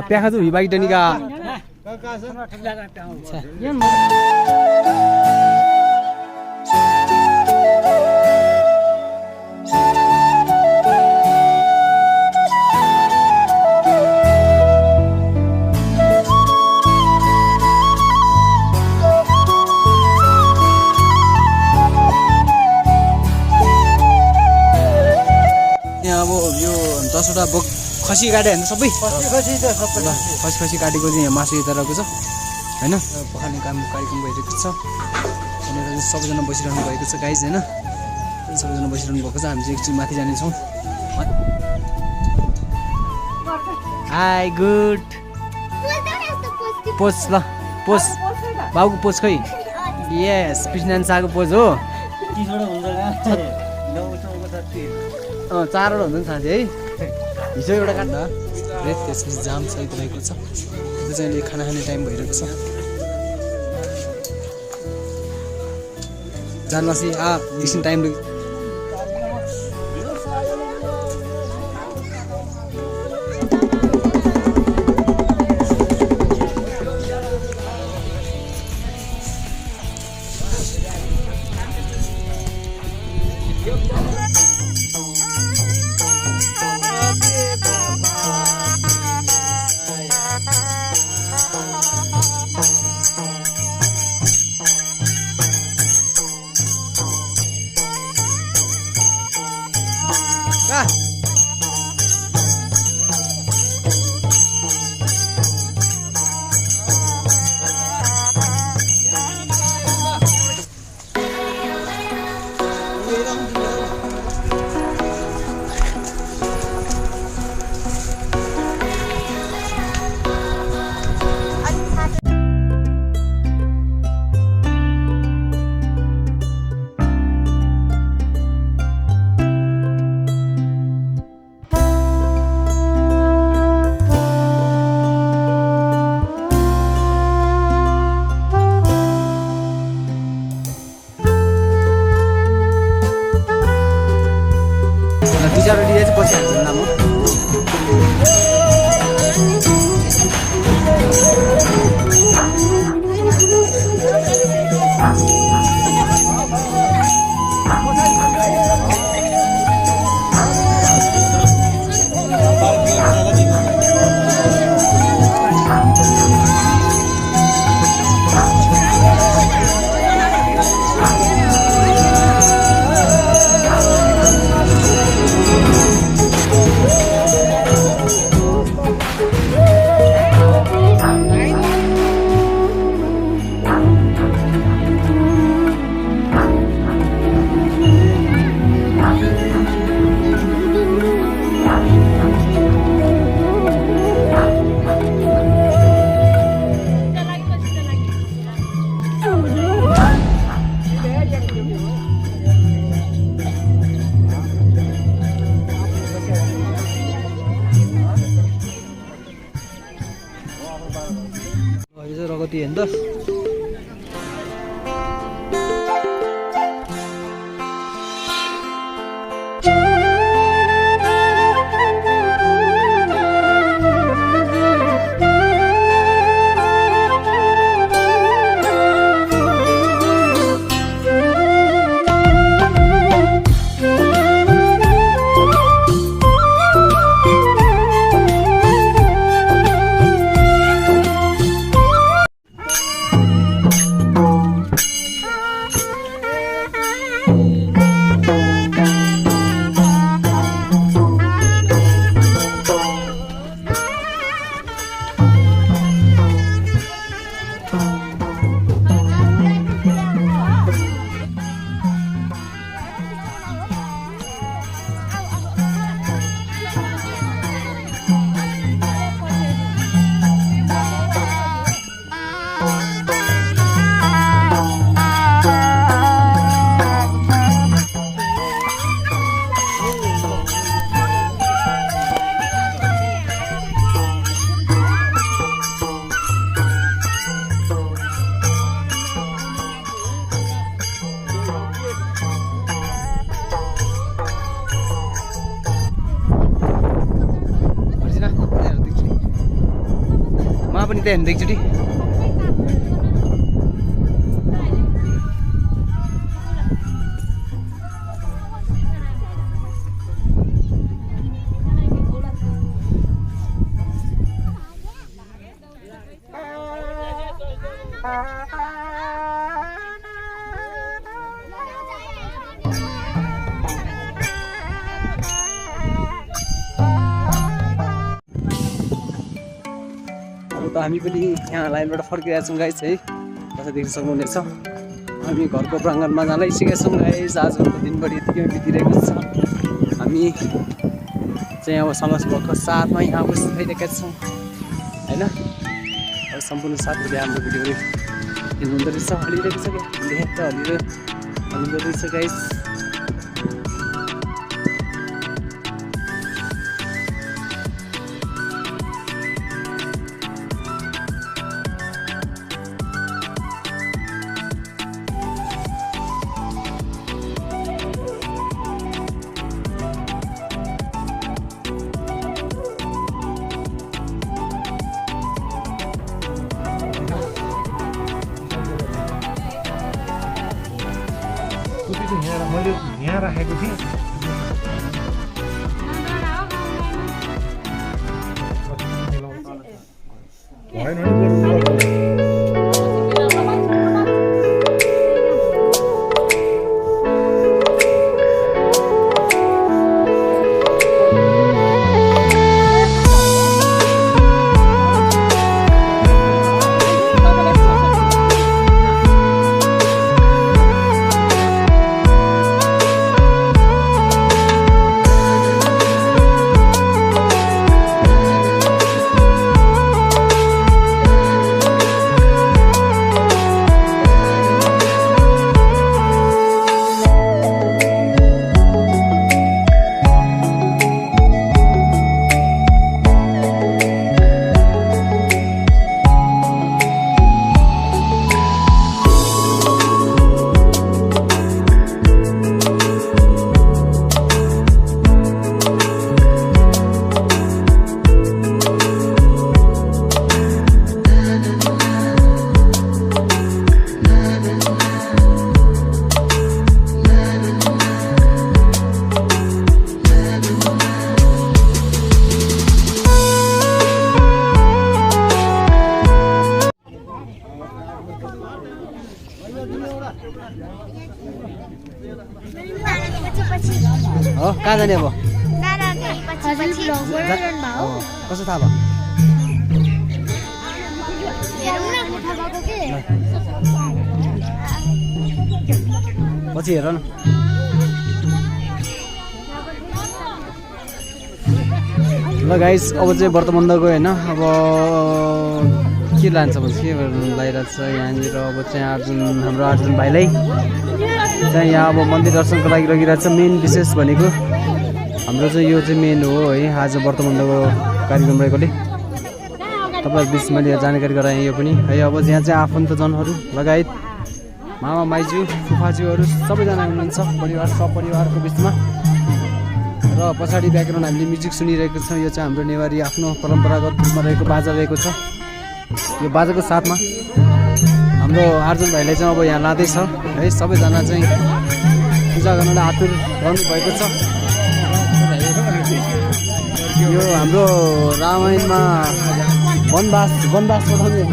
प्याखा जो हिबाई टनिका अब यो 10वटा बोक खसी काटे हैन सबै खसी काटेको चाहिँ यहाँ मासु यता रहेको छ हैन पखाल्ने कार्यक्रम भइरहेको छ अनि सबैजना बसिरहनु भएको छ गाइज हैन सबैजना बसिरहनु भएको छ हामी चाहिँ एकछिन माथि जाने छौं हाई गुड पोज ल पोज बाबुको पोज खै यस पिसनान्साको पोज हो 30 वटा हुन्छ 4वटा हुन्छ नि साथी है हिजो एउटा काट्न रे त्यसपछि जाम सहित रहेको छ त्यो चाहिँ अहिले खाना खाने टाइम भइरहेको छ जानवासी एकछिन टाइम रगती हैन त त्यहाँ हेर्नु एकचोटि त हामी पनि यहाँ लाइनबाट फर्किरहेका छौँ गाइस है कसरी देख्न सक्नुहुनेछ हामी घरको प्राङ्गणमा जान लागिसकेका छौँ गाइस आजको दिनभरि यतिकै बितिरहेको छ हामी चाहिँ अब समाज भएको साथमा यहाँ बसिरहेका छौँ होइन अब सम्पूर्ण साथीहरूले हाम्रो भिडियोहरू हेर्नुहुँदो रहेछ हलिरहेको छ क्या हलिँदो रहेछ गाइस मैले यहाँ राखेको थिएँ हो कहाँ जाने अब कसो थाहा भयो पछि हेर न ल गाइस अब चाहिँ व्रतबन्धको होइन अब के लान्छ भने के लागिरहेको छ यहाँनिर अब चाहिँ हाम्रो अर्जुन भाइलाई चाहिँ यहाँ अब मन्दिर दर्शनको लागि लगिरहेको छ मेन विशेष भनेको हाम्रो चाहिँ यो चाहिँ मेन हो है आज व्रतबन्धको कार्यक्रम रहेकोले तपाईँहरू बिच मैले जानकारी गराएँ यो पनि है अब यहाँ चाहिँ आफन्तजनहरू लगायत मामा माइजू फुफाजूहरू सबैजना हुनुहुन्छ परिवार सपरिवारको बिचमा र पछाडि ब्याकग्राउन्ड हामीले म्युजिक सुनिरहेको छौँ यो चाहिँ हाम्रो नेवारी आफ्नो परम्परागत रूपमा रहेको बाजा रहेको छ यो बाजाको साथमा हाम्रो अर्जुन भाइलाई चाहिँ अब यहाँ लाँदैछ है सबैजना चाहिँ पूजा गर्नलाई आतुर रहनुभएको छ यो हाम्रो रामायणमा वनवास पठाउने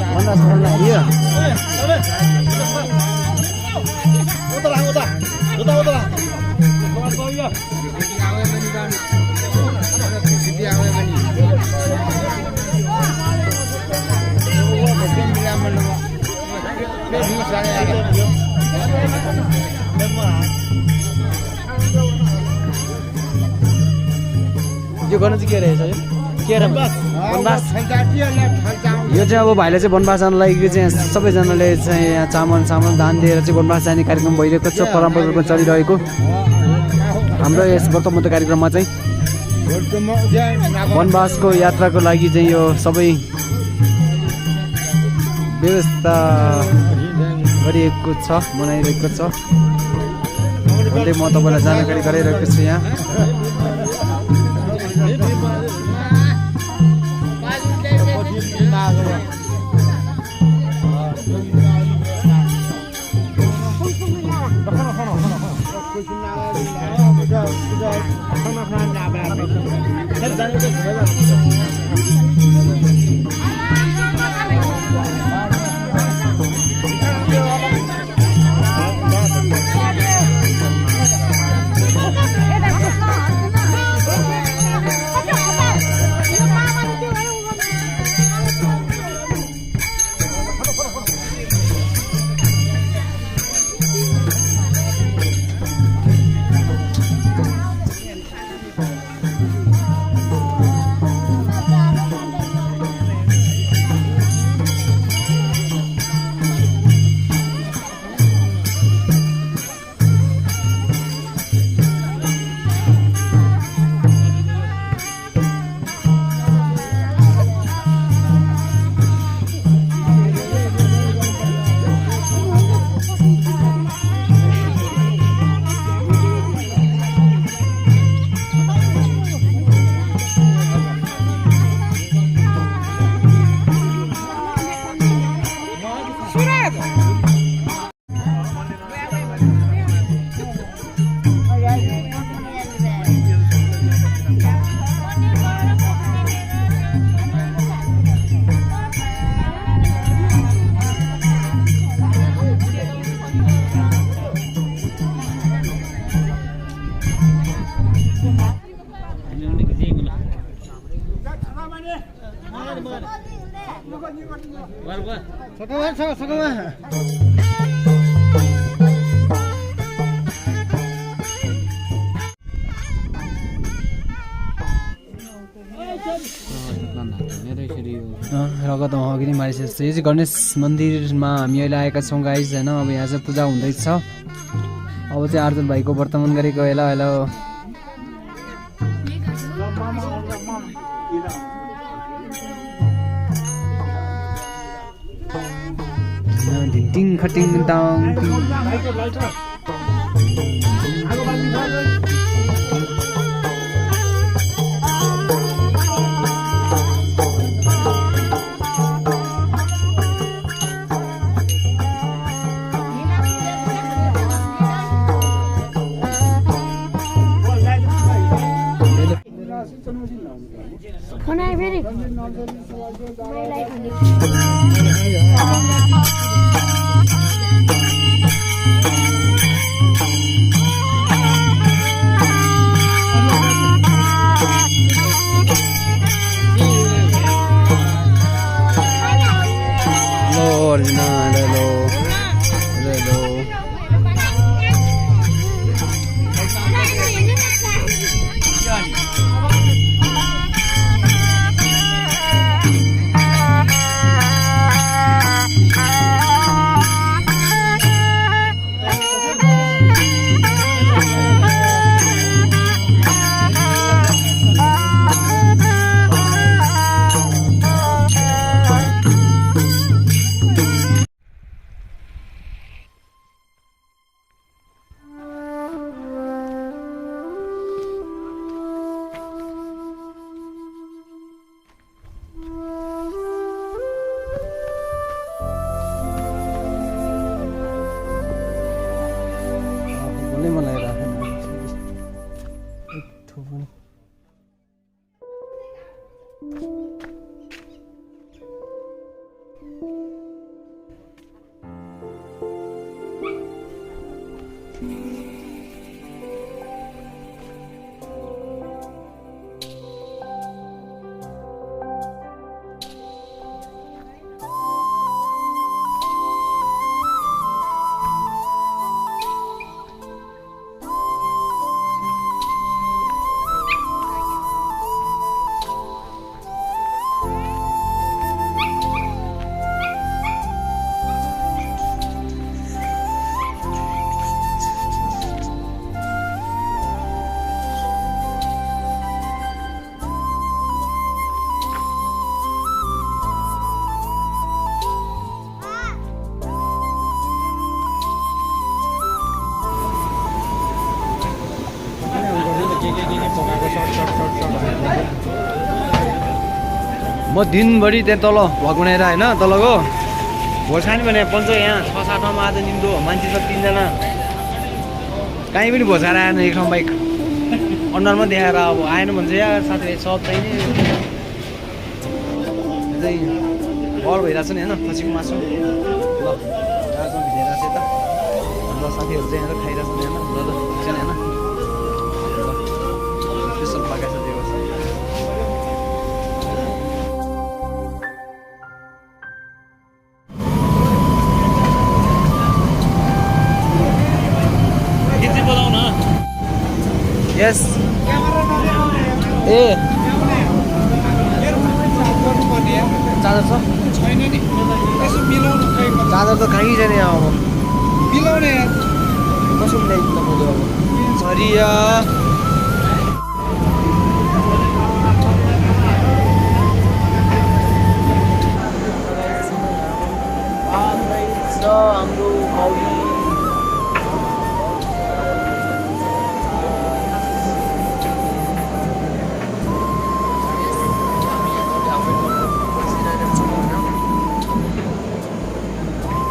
वनवास पठाउनु हालियो यो गर्नु चाहिँ के रहेछ यो वनवास यो चाहिँ अब भाइले चाहिँ वनवास जानु लागि चाहिँ सबैजनाले चाहिँ यहाँ चामल दान दिएर चाहिँ वनवास जाने कार्यक्रम भइरहेको छ परम्परा रूपमा चलिरहेको हाम्रो यस व्रतबन्ध कार्यक्रममा चाहिँ वनवासको यात्राको लागि चाहिँ यो सबै व्यवस्था गरिएको छ मनाइरहेको छ भन्दै म तपाईँलाई जानकारी गराइरहेको छु यहाँ रगत अघि नै मारिसकेको छ। यो चाहिँ गणेश मन्दिरमा हामी अहिले आएका छौँ गाइज होइन। अब यहाँ चाहिँ पूजा हुँदैछ। अब चाहिँ आर्जुन भाइको वर्तमान गरेको हेलो हेलो टिङ खटिङ टाङ मलाई राखेन म दिनभरि त्यहाँ तल भ्लग बनाएर होइन तलको भोज खाने भने पञ्च यहाँ 6-7 ठाउँमा आज निम्दो मान्छे छ 3 जना कहीँ पनि भोज खाएर आएन एक ठाउँ बाइक अनुहारमा देखाएर अब आएन भने चाहिँ यार साथीभाइ सब चाहिने चाहिँ बर भइरहेको छ नि होइन खसीको मासु ल दार्जिलिङ भिजेर चाहिँ यता ल साथीहरू चाहिँ यहाँ खाइरहेको छ नि होइन ल होइन स्पेसल पकाएको छ त्यो यस ए चार्जर छ छैन नि यसो मिलाउनु खै चार्जर त कहीँ छैन यहाँ अब मिलाउने कसो मिलाइदिनु मैले अब सरी